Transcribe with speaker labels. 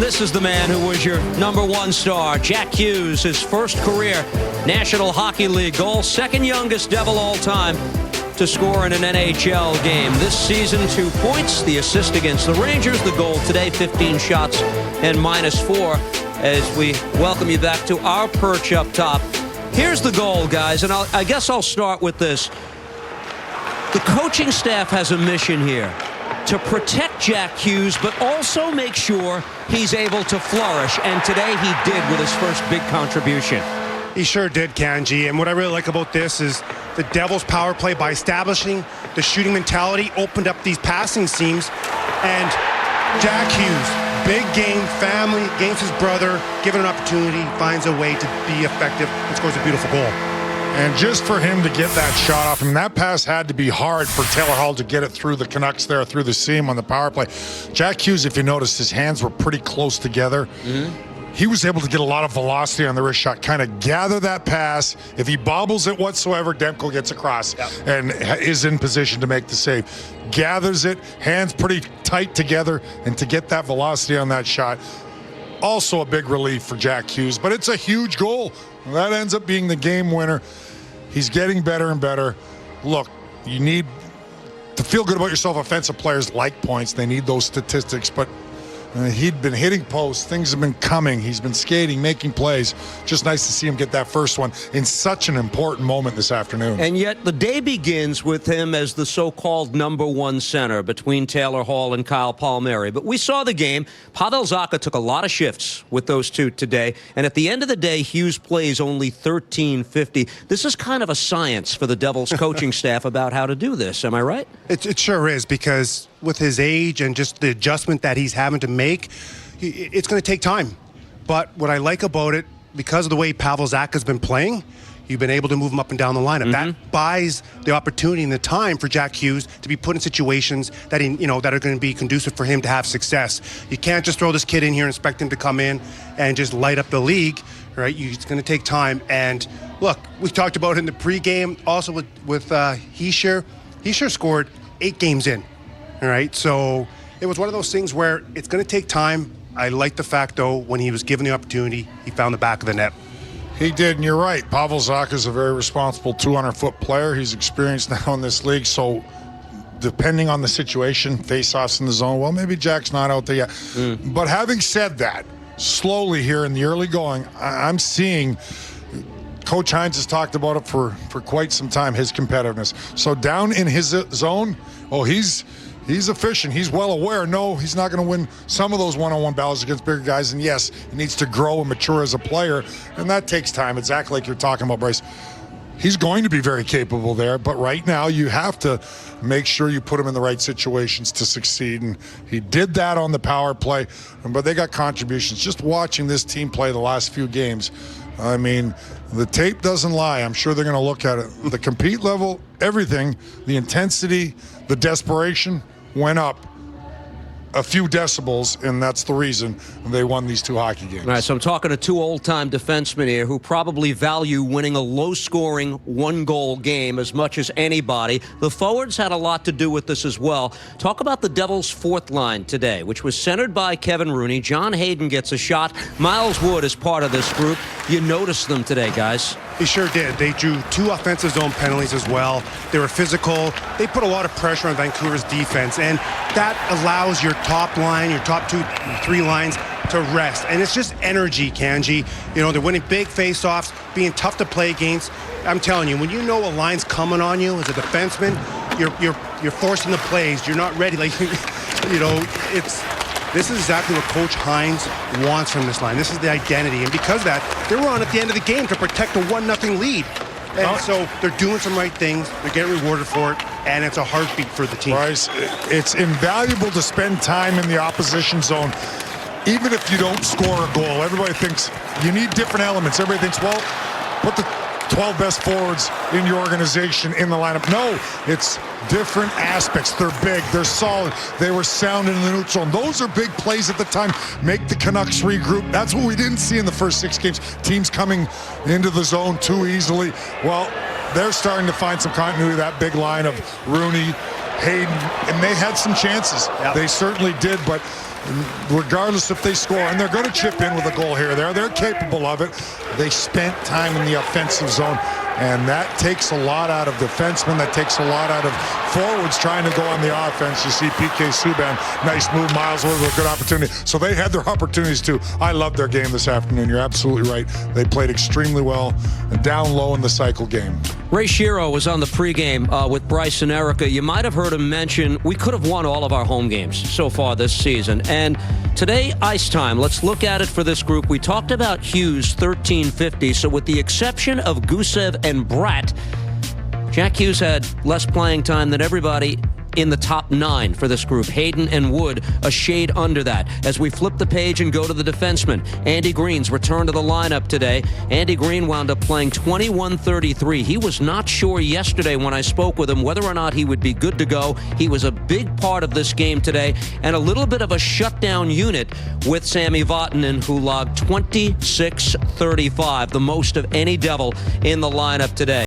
Speaker 1: this is the man who was your #1 star, Jack Hughes, his first career National Hockey League goal, second youngest Devil all time to score in an NHL game. This season, 2 points, the assist against the Rangers, the goal today, 15 shots and -4, as we welcome you back to our perch up top. Here's the goal, guys, and I guess I'll start with this. The coaching staff has a mission here to protect Jack Hughes, but also make sure he's able to flourish. And today he did with his first big contribution.
Speaker 2: He sure did, Kanji. And what I really like about this is the Devils' power play, by establishing the shooting mentality, opened up these passing seams. And Jack Hughes, big game, family, against his brother, given an opportunity, finds a way to be effective and scores a beautiful goal.
Speaker 3: And just for him to get that shot off him, that pass had to be hard for Taylor Hall to get it through the Canucks there, through the seam on the power play. Jack Hughes, if you notice, his hands were pretty close together. He was able to get a lot of velocity on the wrist shot, kind of gather that pass. If he bobbles it whatsoever, Demko gets across and is in position to make the save. Gathers it, hands pretty tight together, and to get that velocity on that shot, also a big relief for Jack Hughes. But it's a huge goal. That ends up being the game winner. He's getting better and better. Look, you need to feel good about yourself. Offensive players like points. They need those statistics. But he'd been hitting posts. Things have been coming. He's been skating, making plays. Just nice to see him get that first one in such an important moment this afternoon.
Speaker 1: And yet the day begins with him as the so-called #1 center between Taylor Hall and Kyle Palmieri. But we saw the game. Pavel Zacha took a lot of shifts with those two today. And at the end of the day, Hughes plays only 13:50. This is kind of a science for the Devils coaching staff about how to do this. Am I right?
Speaker 2: It sure is, because with his age and just the adjustment that he's having to make, it's going to take time. But what I like about it, because of the way Pavel Zacha's been playing, you've been able to move him up and down the lineup. That buys the opportunity and the time for Jack Hughes to be put in situations that that are going to be conducive for him to have success. You can't just throw this kid in here and expect him to come in and just light up the league, right? It's going to take time. And look, we talked about it in the pregame, also with Hischier. Hischier scored 8 games in. All right, so it was one of those things where it's going to take time. I like the fact, though, when he was given the opportunity, he found the back of the net.
Speaker 3: He did, and you're right. Pavel Zacha is a very responsible 200-foot player. He's experienced now in this league, so depending on the situation, face-offs in the zone, well, maybe Jack's not out there yet. But having said that, slowly here in the early going, I'm seeing Coach Hines has talked about it for quite some time, his competitiveness. So down in his zone, he's efficient. He's well aware, no, he's not going to win some of those one-on-one battles against bigger guys. And yes, he needs to grow and mature as a player, and that takes time. Exactly like you're talking about, Bryce. He's going to be very capable there, but right now you have to make sure you put him in the right situations to succeed. And he did that on the power play, but they got contributions. Just watching this team play the last few games, I mean, the tape doesn't lie. I'm sure they're going to look at it. The compete level, everything, the intensity, the desperation went up a few decibels, and that's the reason they won these 2 hockey games.
Speaker 1: All right, so I'm talking to 2 old-time defensemen here who probably value winning a low-scoring, 1-goal game as much as anybody. The forwards had a lot to do with this as well. Talk about the Devils' 4th line today, which was centered by Kevin Rooney. John Hayden gets a shot. Miles Wood is part of this group. You noticed them today, guys.
Speaker 2: He sure did. They drew 2 offensive zone penalties as well. They were physical. They put a lot of pressure on Vancouver's defense, and that allows your top line, your top 2, 3 lines to rest. And it's just energy, Kanji. They're winning big face-offs, being tough to play against. I'm telling you, when you know a line's coming on you as a defenseman, you're forcing the plays. You're not ready. This is exactly what Coach Hines wants from this line. This is the identity. And because of that, they were on at the end of the game to protect a 1-0 lead. And so they're doing some right things. They're getting rewarded for it. And it's a heartbeat for the team.
Speaker 3: Bryce, it's invaluable to spend time in the opposition zone. Even if you don't score a goal, everybody thinks you need different elements. Everybody thinks, well, put the 12 best forwards in your organization in the lineup. No, it's different aspects. They're big, they're solid, they were sound in the neutral zone. Those are big plays at the time. Make the Canucks regroup. That's what we didn't see in the first 6 games. Teams coming into the zone too easily. Well, they're starting to find some continuity. That big line of Rooney, Hayden, and they had some chances. They certainly did, but regardless if they score, and they're going to chip in with a goal here or there. They're capable of it. They spent time in the offensive zone, and that takes a lot out of defensemen. That takes a lot out of forwards trying to go on the offense. You see PK Subban, nice move. Miles with a good opportunity. So they had their opportunities too. I loved their game this afternoon. You're absolutely right. They played extremely well, down low in the cycle game.
Speaker 1: Ray Shero was on the pregame with Bryce and Erica. You might have heard him mention we could have won all of our home games so far this season. And today, ice time. Let's look at it for this group. We talked about Hughes, 1350. So with the exception of Gusev and Bratt, Jack Hughes had less playing time than everybody in the top 9 for this group. Hayden and Wood a shade under that. As we flip the page and go to the defensemen, Andy Green's return to the lineup today. Andy Green wound up playing 21-33. He was not sure yesterday when I spoke with him whether or not he would be good to go. He was a big part of this game today, and a little bit of a shutdown unit with Sami Vatanen, who logged 26-35, the most of any Devil in the lineup today.